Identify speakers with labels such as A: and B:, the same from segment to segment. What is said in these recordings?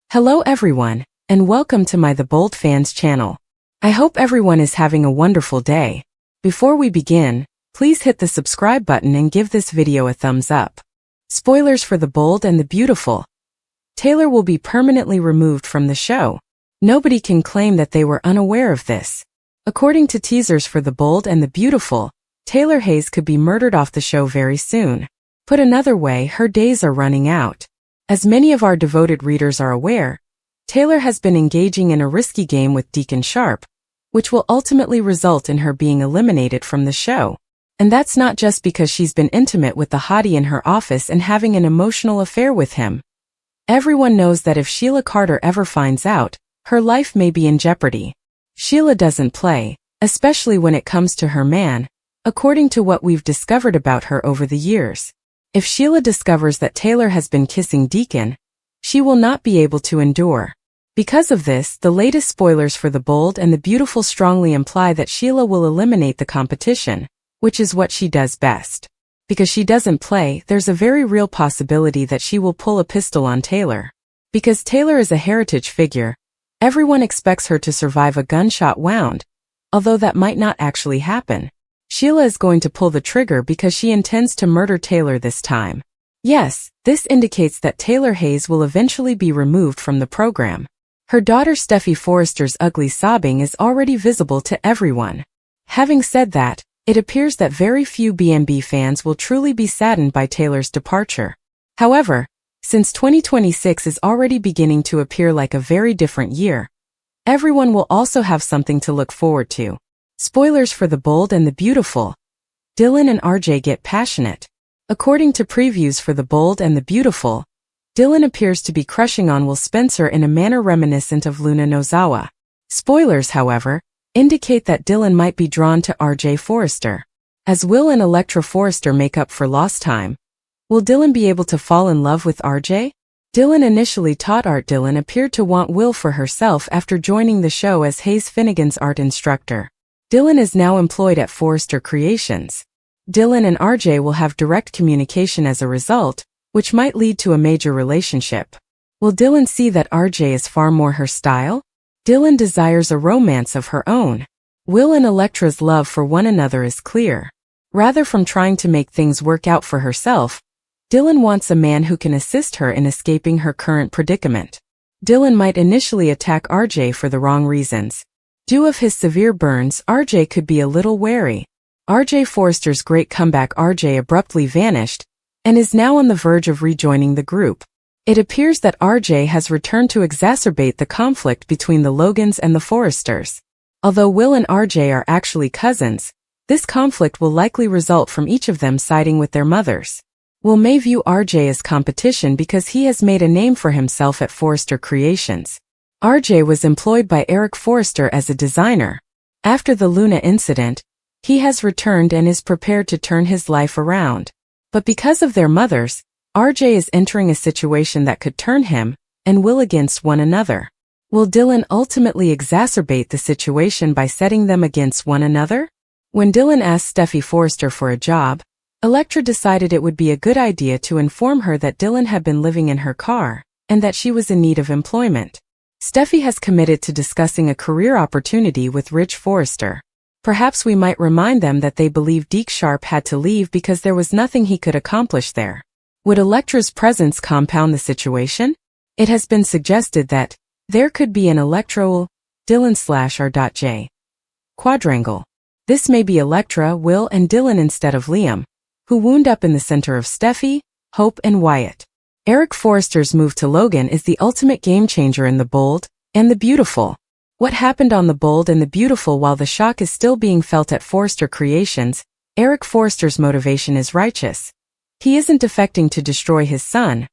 A: Hello everyone, and welcome to my The Bold Fans channel. I hope everyone is having a wonderful day. Before we begin, please hit the subscribe button and give this video a thumbs up. Spoilers for The Bold and the Beautiful. Taylor will be permanently removed from the show. Nobody can claim that they were unaware of this. According to teasers for The Bold and the Beautiful, Taylor Hayes could be murdered off the show very soon. Put another way, her days are running out. As many of our devoted readers are aware, Taylor has been engaging in a risky game with Deacon Sharp, which will ultimately result in her being eliminated from the show. And that's not just because she's been intimate with the hottie in her office and having an emotional affair with him. Everyone knows that if Sheila Carter ever finds out, her life may be in jeopardy. Sheila doesn't play, especially when it comes to her man, according to what we've discovered about her over the years. If Sheila discovers that Taylor has been kissing Deacon, she will not be able to endure. Because of this, the latest spoilers for The Bold and the Beautiful strongly imply that Sheila will eliminate the competition, which is what she does best. Because she doesn't play, there's a very real possibility that she will pull a pistol on Taylor. Because Taylor is a heritage figure, everyone expects her to survive a gunshot wound, although that might not actually happen. Sheila is going to pull the trigger because she intends to murder Taylor this time. Yes, this indicates that Taylor Hayes will eventually be removed from the program. Her daughter Steffi Forrester's ugly sobbing is already visible to everyone. Having said that, it appears that very few BNB fans will truly be saddened by Taylor's departure. However, since 2026 is already beginning to appear like a very different year, everyone will also have something to look forward to. Spoilers for The Bold and the Beautiful. Dylan and RJ get passionate. According to previews for The Bold and the Beautiful, Dylan appears to be crushing on Will Spencer in a manner reminiscent of Luna Nozawa. Spoilers, however, indicate that Dylan might be drawn to RJ Forrester. As Will and Elektra Forrester make up for lost time, will Dylan be able to fall in love with RJ? Dylan initially taught art. Dylan appeared to want Will for herself after joining the show as Hayes Finnegan's art instructor. Dylan is now employed at Forrester Creations. Dylan and RJ will have direct communication as a result, which might lead to a major relationship. Will Dylan see that RJ is far more her style? Dylan desires a romance of her own. Will and Elektra's love for one another is clear. Rather from trying to make things work out for herself, Dylan wants a man who can assist her in escaping her current predicament. Dylan might initially attack RJ for the wrong reasons. Due of his severe burns, RJ could be a little wary. RJ Forrester's great comeback. RJ abruptly vanished, and is now on the verge of rejoining the group. It appears that RJ has returned to exacerbate the conflict between the Logans and the Forresters. Although Will and RJ are actually cousins, this conflict will likely result from each of them siding with their mothers. Will may view RJ as competition because he has made a name for himself at Forrester Creations. RJ was employed by Eric Forrester as a designer. After the Luna incident, he has returned and is prepared to turn his life around. But because of their mothers, RJ is entering a situation that could turn him and Will against one another. Will Dylan ultimately exacerbate the situation by setting them against one another? When Dylan asked Steffi Forrester for a job, Elektra decided it would be a good idea to inform her that Dylan had been living in her car and that she was in need of employment. Steffi has committed to discussing a career opportunity with Rich Forrester. Perhaps we might remind them that they believe Deke Sharp had to leave because there was nothing he could accomplish there. Would Elektra's presence compound the situation? It has been suggested that there could be an Elektra Dylan/R.J. quadrangle. This may be Elektra, Will, and Dylan instead of Liam, who wound up in the center of Steffi, Hope, and Wyatt. Eric Forrester's move to Logan is the ultimate game-changer in The Bold and the Beautiful. What happened on The Bold and the Beautiful? While the shock is still being felt at Forrester Creations, Eric Forrester's motivation is righteous. He isn't defecting to destroy his son.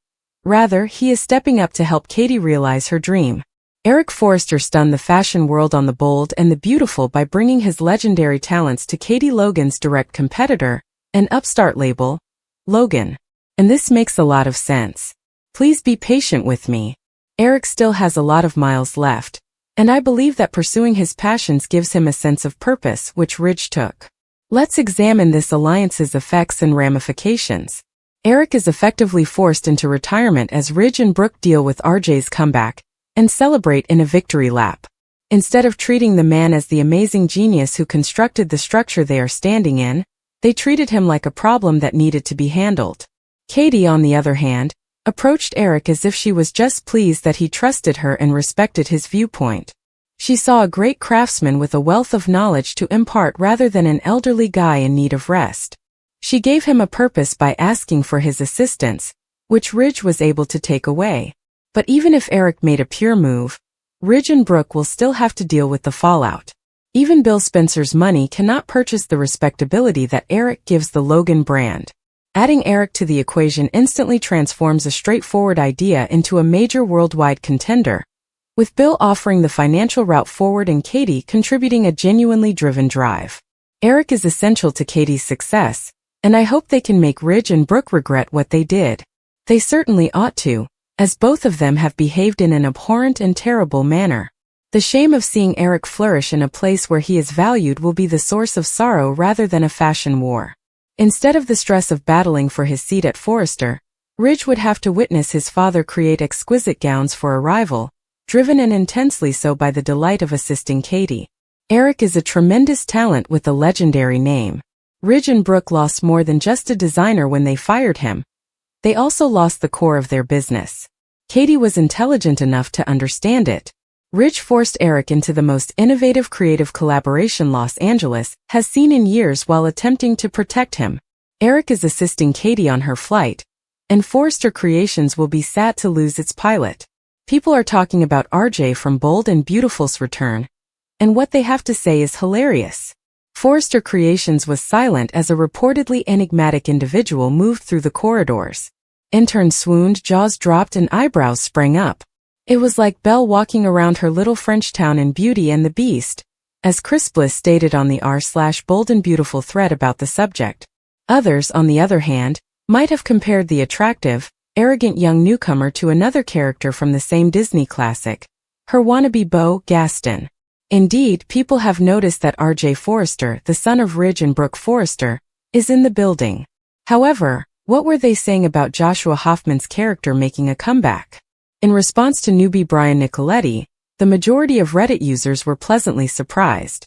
A: Rather, he is stepping up to help Katie realize her dream. Eric Forrester stunned the fashion world on The Bold and the Beautiful by bringing his legendary talents to Katie Logan's direct competitor, an upstart label, Logan. And this makes a lot of sense. Please be patient with me. Eric still has a lot of miles left, and I believe that pursuing his passions gives him a sense of purpose, which Ridge took. Let's examine this alliance's effects and ramifications. Eric is effectively forced into retirement as Ridge and Brooke deal with RJ's comeback and celebrate in a victory lap. Instead of treating the man as the amazing genius who constructed the structure they are standing in, they treated him like a problem that needed to be handled. Katie, on the other hand, approached Eric as if she was just pleased that he trusted her and respected his viewpoint. She saw a great craftsman with a wealth of knowledge to impart rather than an elderly guy in need of rest. She gave him a purpose by asking for his assistance, which Ridge was able to take away. But even if Eric made a pure move, Ridge and Brooke will still have to deal with the fallout. Even Bill Spencer's money cannot purchase the respectability that Eric gives the Logan brand. Adding Eric to the equation instantly transforms a straightforward idea into a major worldwide contender, with Bill offering the financial route forward and Katie contributing a genuinely driven drive. Eric is essential to Katie's success, and I hope they can make Ridge and Brooke regret what they did. They certainly ought to, as both of them have behaved in an abhorrent and terrible manner. The shame of seeing Eric flourish in a place where he is valued will be the source of sorrow rather than a fashion war. Instead of the stress of battling for his seat at Forrester, Ridge would have to witness his father create exquisite gowns for a rival, driven and intensely so by the delight of assisting Katie. Eric is a tremendous talent with a legendary name. Ridge and Brooke lost more than just a designer when they fired him. They also lost the core of their business. Katie was intelligent enough to understand it. Ridge forced Eric into the most innovative creative collaboration Los Angeles has seen in years while attempting to protect him. Eric is assisting Katie on her flight, and Forrester Creations will be sad to lose its pilot. People are talking about RJ from Bold and Beautiful's return, and what they have to say is hilarious. Forrester Creations was silent as a reportedly enigmatic individual moved through the corridors. Interns swooned, jaws dropped, and eyebrows sprang up. It was like Belle walking around her little French town in Beauty and the Beast, as Chris Bliss stated on the r/Bold and Beautiful thread about the subject. Others, on the other hand, might have compared the attractive, arrogant young newcomer to another character from the same Disney classic, her wannabe beau, Gaston. Indeed, people have noticed that RJ Forrester, the son of Ridge and Brooke Forrester, is in the building. However, what were they saying about Joshua Hoffman's character making a comeback? In response to newbie Brian Nicoletti, the majority of Reddit users were pleasantly surprised.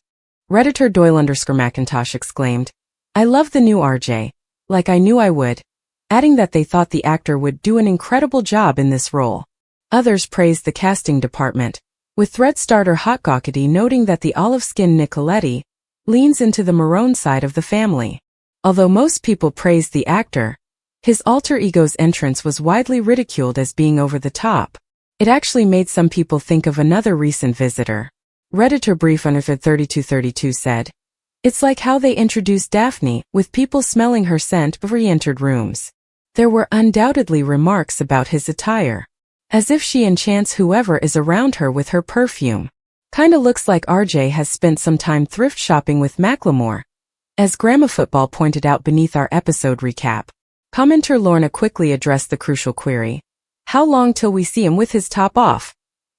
A: Redditor Doyle_Macintosh exclaimed, "I love the new RJ, like I knew I would," adding that they thought the actor would do an incredible job in this role. Others praised the casting department, with thread starter Hotgockety noting that the olive-skinned Nicoletti leans into the maroon side of the family. Although most people praised the actor, his alter ego's entrance was widely ridiculed as being over the top. It actually made some people think of another recent visitor. Redditor Brief_3232 said, "It's like how they introduced Daphne, with people smelling her scent before he entered rooms." There were undoubtedly remarks about his attire. As if she enchants whoever is around her with her perfume. Kinda looks like RJ has spent some time thrift shopping with Macklemore. As Grandma Football pointed out beneath our episode recap, commenter Lorna quickly addressed the crucial query, "How long till we see him with his top off?"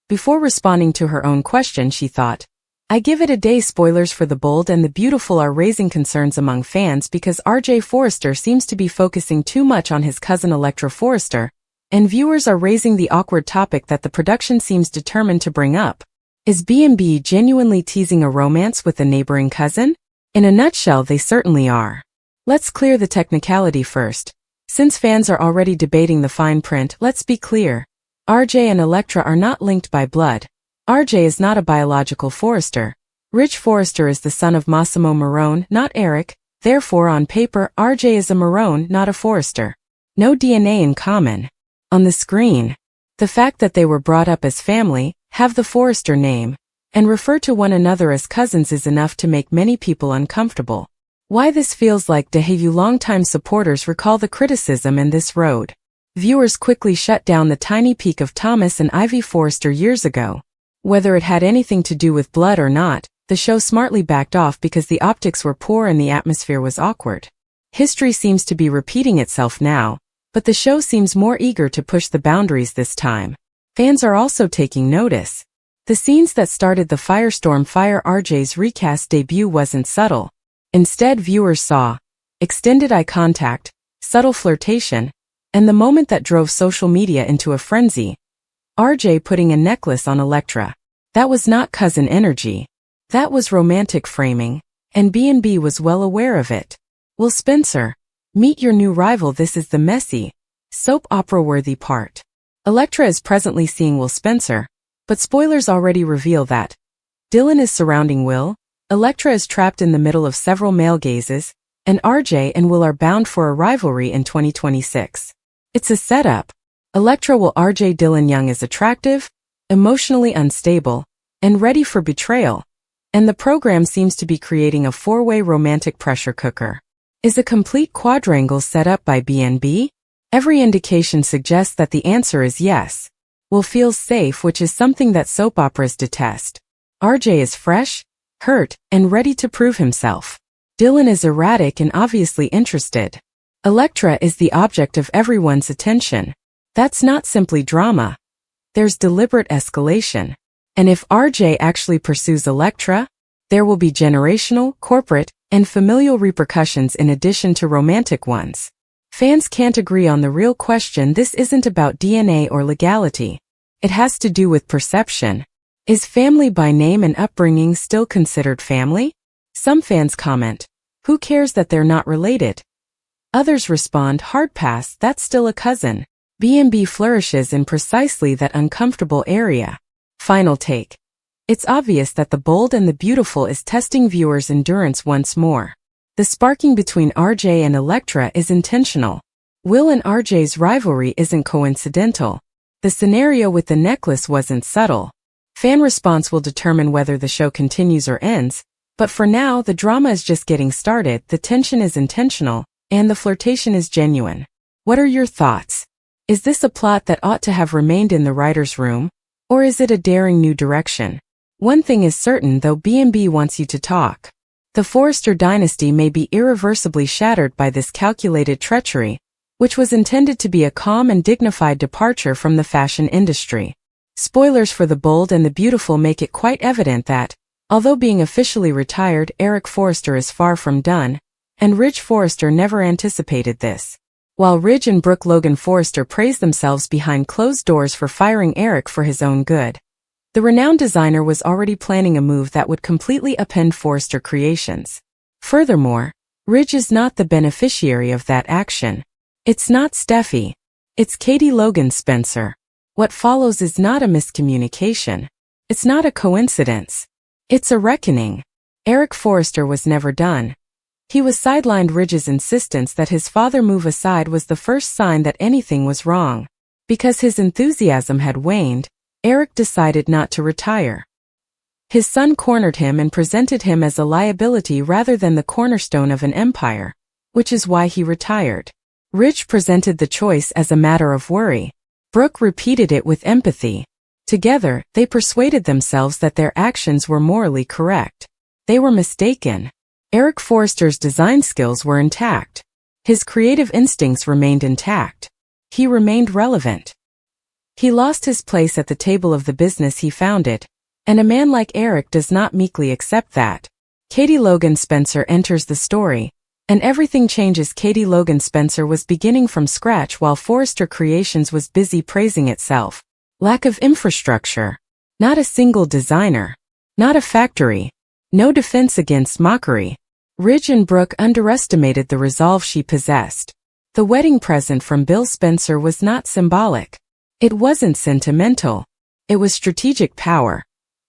A: Before responding to her own question, she thought, "I give it a day. Spoilers for the Bold and the Beautiful are raising concerns among fans because RJ Forrester seems to be focusing too much on his cousin Electra Forrester, and viewers are raising the awkward topic that the production seems determined to bring up. Is B&B genuinely teasing a romance with a neighboring cousin? In a nutshell, they certainly are. Let's clear the technicality first. Since fans are already debating the fine print, let's be clear. RJ and Electra are not linked by blood. RJ is not a biological Forrester. Rich Forrester is the son of Massimo Marone, not Eric. Therefore, on paper, RJ is a Marone, not a Forrester. No DNA in common. On the screen, the fact that they were brought up as family, have the Forrester name, and refer to one another as cousins is enough to make many people uncomfortable. Why this feels like deja vu. Longtime supporters recall the criticism in this road. Viewers quickly shut down the tiny peak of Thomas and Ivy Forrester years ago. Whether it had anything to do with blood or not, the show smartly backed off because the optics were poor and the atmosphere was awkward. History seems to be repeating itself now, but the show seems more eager to push the boundaries this time. Fans are also taking notice. The scenes that started the firestorm fire RJ's recast debut wasn't subtle. Instead, viewers saw extended eye contact, subtle flirtation, and the moment that drove social media into a frenzy. RJ putting a necklace on Elektra. That was not cousin energy. That was romantic framing, and B&B was well aware of it. Will Spencer, meet your new rival. This is the messy, soap opera-worthy part. Elektra is presently seeing Will Spencer, but spoilers already reveal that Dylan is surrounding Will, Elektra is trapped in the middle of several male gazes, and RJ and Will are bound for a rivalry in 2026. It's a setup. Elektra will RJ Dylan Young is attractive, emotionally unstable, and ready for betrayal, and the program seems to be creating a four-way romantic pressure cooker. Is a complete quadrangle set up by B&B? Every indication suggests that the answer is yes. Will feels safe, which is something that soap operas detest. RJ is fresh, hurt, and ready to prove himself. Dylan is erratic and obviously interested. Elektra is the object of everyone's attention. That's not simply drama. There's deliberate escalation. And if RJ actually pursues Elektra, there will be generational, corporate, and familial repercussions in addition to romantic ones. Fans can't agree on the real question. This isn't about DNA or legality. It has to do with perception. Is family by name and upbringing still considered family? Some fans comment, who cares that they're not related? Others respond, hard pass, that's still a cousin. B&B flourishes in precisely that uncomfortable area. Final take. It's obvious that The Bold and the Beautiful is testing viewers' endurance once more. The sparking between RJ and Elektra is intentional. Will and RJ's rivalry isn't coincidental. The scenario with the necklace wasn't subtle. Fan response will determine whether the show continues or ends, but for now the drama is just getting started, the tension is intentional, and the flirtation is genuine. What are your thoughts? Is this a plot that ought to have remained in the writer's room, or is it a daring new direction? One thing is certain though, B&B wants you to talk. The Forrester dynasty may be irreversibly shattered by this calculated treachery, which was intended to be a calm and dignified departure from the fashion industry. Spoilers for The Bold and the Beautiful make it quite evident that, although being officially retired, Eric Forrester is far from done, and Ridge Forrester never anticipated this. While Ridge and Brooke Logan Forrester praise themselves behind closed doors for firing Eric for his own good, the renowned designer was already planning a move that would completely upend Forrester Creations. Furthermore, Ridge is not the beneficiary of that action. It's not Steffi. It's Katie Logan Spencer. What follows is not a miscommunication. It's not a coincidence. It's a reckoning. Eric Forrester was never done. He was sidelined. Ridge's insistence that his father move aside was the first sign that anything was wrong. Because his enthusiasm had waned, Eric decided not to retire. His son cornered him and presented him as a liability rather than the cornerstone of an empire, which is why he retired. Ridge presented the choice as a matter of worry. Brooke repeated it with empathy. Together, they persuaded themselves that their actions were morally correct. They were mistaken. Eric Forrester's design skills were intact. His creative instincts remained intact. He remained relevant. He lost his place at the table of the business he founded, and a man like Eric does not meekly accept that. Katie Logan Spencer enters the story, and everything changes. Katie Logan Spencer was beginning from scratch while Forrester Creations was busy praising itself. Lack of infrastructure. Not a single designer. Not a factory. No defense against mockery. Ridge and Brooke underestimated the resolve she possessed. The wedding present from Bill Spencer was not symbolic. It wasn't sentimental. It was strategic power.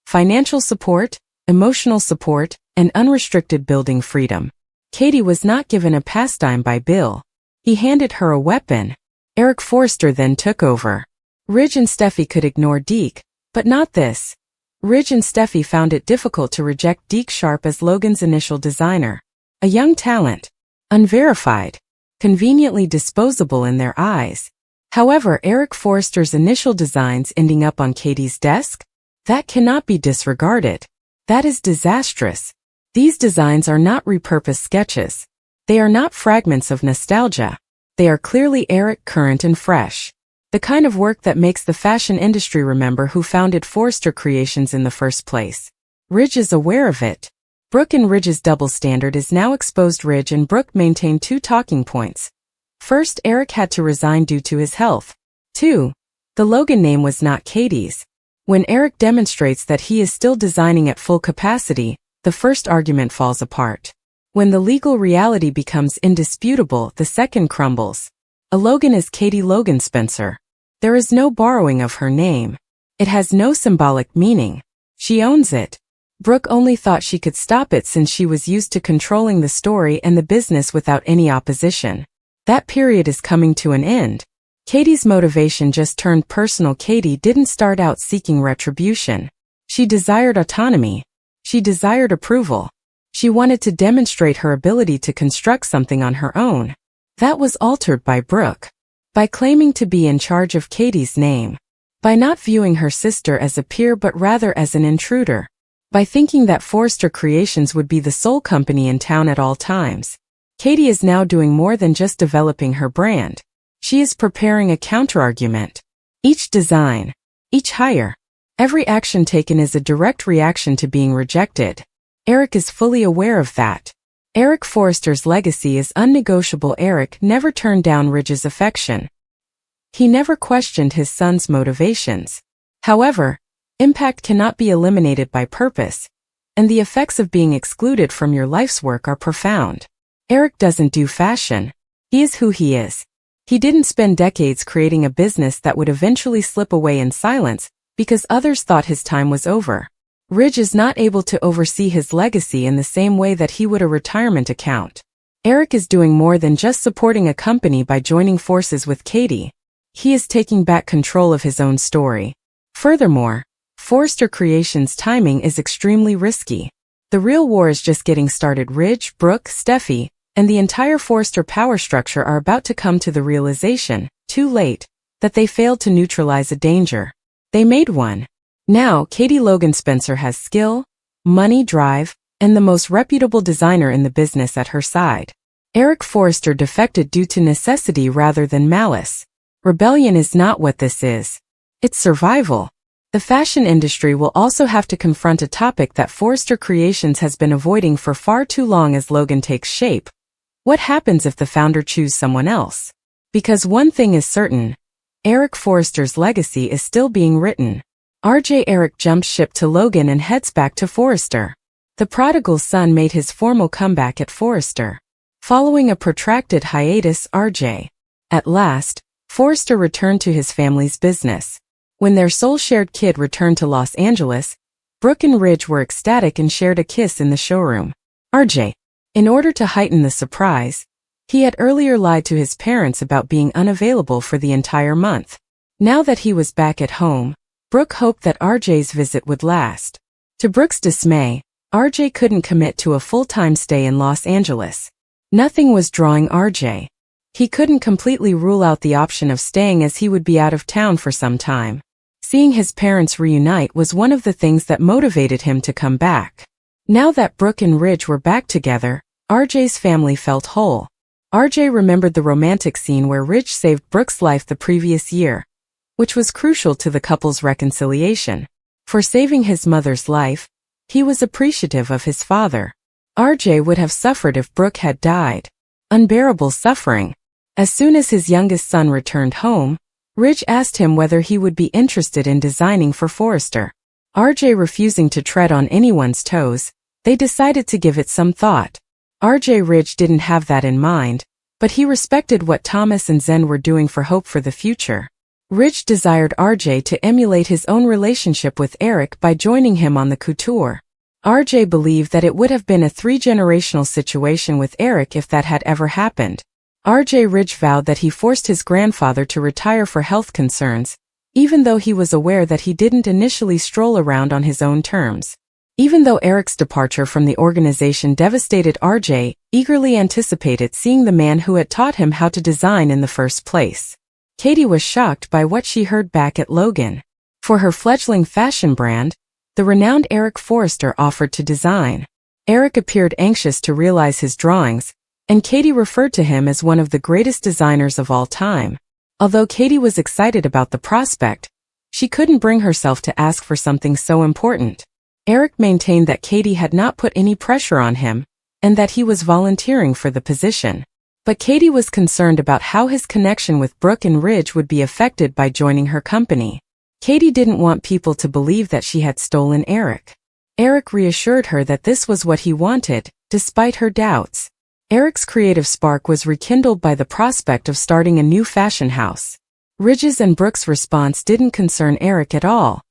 A: Financial support, emotional support, and unrestricted building freedom. Katie was not given a pastime by Bill. He handed her a weapon. Eric Forrester then took over. Ridge and Steffi could ignore Deke, but not this. Ridge and Steffi found it difficult to reject Deke Sharp as Logan's initial designer. A young talent. Unverified. Conveniently disposable in their eyes. However, Eric Forrester's initial designs ending up on Katie's desk? That cannot be disregarded. That is disastrous. These designs are not repurposed sketches. They are not fragments of nostalgia. They are clearly Eric, current and fresh. The kind of work that makes the fashion industry remember who founded Forrester Creations in the first place. Ridge is aware of it. Brooke and Ridge's double standard is now exposed. Ridge and Brooke maintain two talking points. First, Eric had to resign due to his health. 2. The Logan name was not Katie's. When Eric demonstrates that he is still designing at full capacity, the first argument falls apart. When the legal reality becomes indisputable, the second crumbles. A Logan is Katie Logan Spencer. There is no borrowing of her name. It has no symbolic meaning. She owns it. Brooke only thought she could stop it since she was used to controlling the story and the business without any opposition. That period is coming to an end. Katie's motivation just turned personal. Katie didn't start out seeking retribution. She desired autonomy. She desired approval. She wanted to demonstrate her ability to construct something on her own. That was altered by Brooke. By claiming to be in charge of Katie's name. By not viewing her sister as a peer but rather as an intruder. By thinking that Forrester Creations would be the sole company in town at all times. Katie is now doing more than just developing her brand. She is preparing a counterargument. Each design, each hire, every action taken is a direct reaction to being rejected. Eric is fully aware of that. Eric Forrester's legacy is unnegotiable. Eric never turned down Ridge's affection. He never questioned his son's motivations. However, impact cannot be eliminated by purpose, and the effects of being excluded from your life's work are profound. Eric doesn't do fashion. He is who he is. He didn't spend decades creating a business that would eventually slip away in silence because others thought his time was over. Ridge is not able to oversee his legacy in the same way that he would a retirement account. Eric is doing more than just supporting a company by joining forces with Katie. He is taking back control of his own story. Furthermore, Forrester Creations' timing is extremely risky. The real war is just getting started. Ridge, Brooke, Steffi, and the entire Forrester power structure are about to come to the realization, too late, that they failed to neutralize a danger. They made one. Now, Katie Logan Spencer has skill, money, drive, and the most reputable designer in the business at her side. Eric Forrester defected due to necessity rather than malice. Rebellion is not what this is. It's survival. The fashion industry will also have to confront a topic that Forrester Creations has been avoiding for far too long as Logan takes shape. What happens if the founder chooses someone else? Because one thing is certain, Eric Forrester's legacy is still being written. Eric jumps ship to Logan and heads back to Forrester. The prodigal son made his formal comeback at Forrester. Following a protracted hiatus, At last, Forrester returned to his family's business. When their soul-shared kid returned to Los Angeles, Brooke and Ridge were ecstatic and shared a kiss in the showroom. In order to heighten the surprise, he had earlier lied to his parents about being unavailable for the entire month. Now that he was back at home, Brooke hoped that RJ's visit would last. To Brooke's dismay, RJ couldn't commit to a full-time stay in Los Angeles. Nothing was drawing RJ. He couldn't completely rule out the option of staying as he would be out of town for some time. Seeing his parents reunite was one of the things that motivated him to come back. Now that Brooke and Ridge were back together, RJ's family felt whole. RJ remembered the romantic scene where Ridge saved Brooke's life the previous year, which was crucial to the couple's reconciliation. For saving his mother's life, he was appreciative of his father. RJ would have suffered if Brooke had died. Unbearable suffering. As soon as his youngest son returned home, Ridge asked him whether he would be interested in designing for Forrester. RJ refusing to tread on anyone's toes, they decided to give it some thought. Ridge didn't have that in mind, but he respected what Thomas and Zen were doing for hope for the future. Ridge desired RJ to emulate his own relationship with Eric by joining him on the couture. RJ believed that it would have been a three-generational situation with Eric if that had ever happened. Ridge vowed that he forced his grandfather to retire for health concerns, even though he was aware that he didn't initially stroll around on his own terms. Even though Eric's departure from the organization devastated RJ, eagerly anticipated seeing the man who had taught him how to design in the first place. Katie was shocked by what she heard back at Logan. For her fledgling fashion brand, the renowned Eric Forrester offered to design. Eric appeared anxious to realize his drawings, and Katie referred to him as one of the greatest designers of all time. Although Katie was excited about the prospect, she couldn't bring herself to ask for something so important. Eric maintained that Katie had not put any pressure on him, and that he was volunteering for the position. But Katie was concerned about how his connection with Brooke and Ridge would be affected by joining her company. Katie didn't want people to believe that she had stolen Eric. Eric reassured her that this was what he wanted, despite her doubts. Eric's creative spark was rekindled by the prospect of starting a new fashion house. Ridge's and Brooke's response didn't concern Eric at all.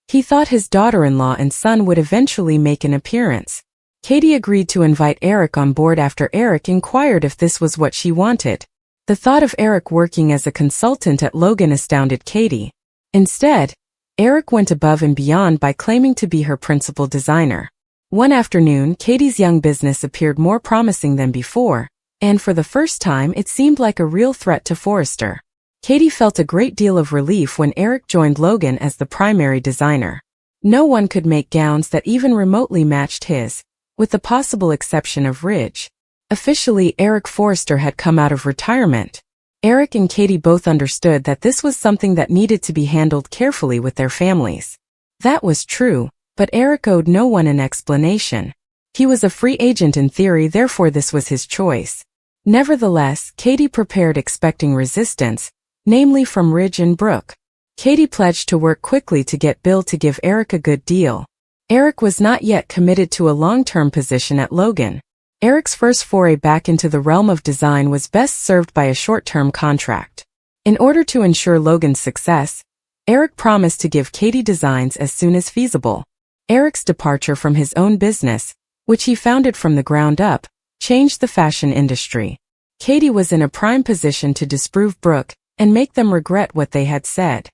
A: He thought his daughter-in-law and son would eventually make an appearance. Katie agreed to invite Eric on board after Eric inquired if this was what she wanted. The thought of Eric working as a consultant at Logan astounded Katie. Instead, Eric went above and beyond by claiming to be her principal designer. One afternoon, Katie's young business appeared more promising than before, and for the first time it seemed like a real threat to Forrester. Katie felt a great deal of relief when Eric joined Logan as the primary designer. No one could make gowns that even remotely matched his, with the possible exception of Ridge. Officially, Eric Forrester had come out of retirement. Eric and Katie both understood that this was something that needed to be handled carefully with their families. That was true, but Eric owed no one an explanation. He was a free agent in theory, therefore this was his choice. Nevertheless, Katie prepared expecting resistance, namely from Ridge and Brooke. Katie pledged to work quickly to get Bill to give Eric a good deal. Eric was not yet committed to a long-term position at Logan. Eric's first foray back into the realm of design was best served by a short-term contract. In order to ensure Logan's success, Eric promised to give Katie designs as soon as feasible. Eric's departure from his own business, which he founded from the ground up, changed the fashion industry. Katie was in a prime position to disprove Brooke and make them regret what they had said.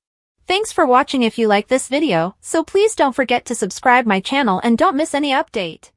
B: Thanks for watching. If you like this video, so please don't forget to subscribe my channel and don't miss any update.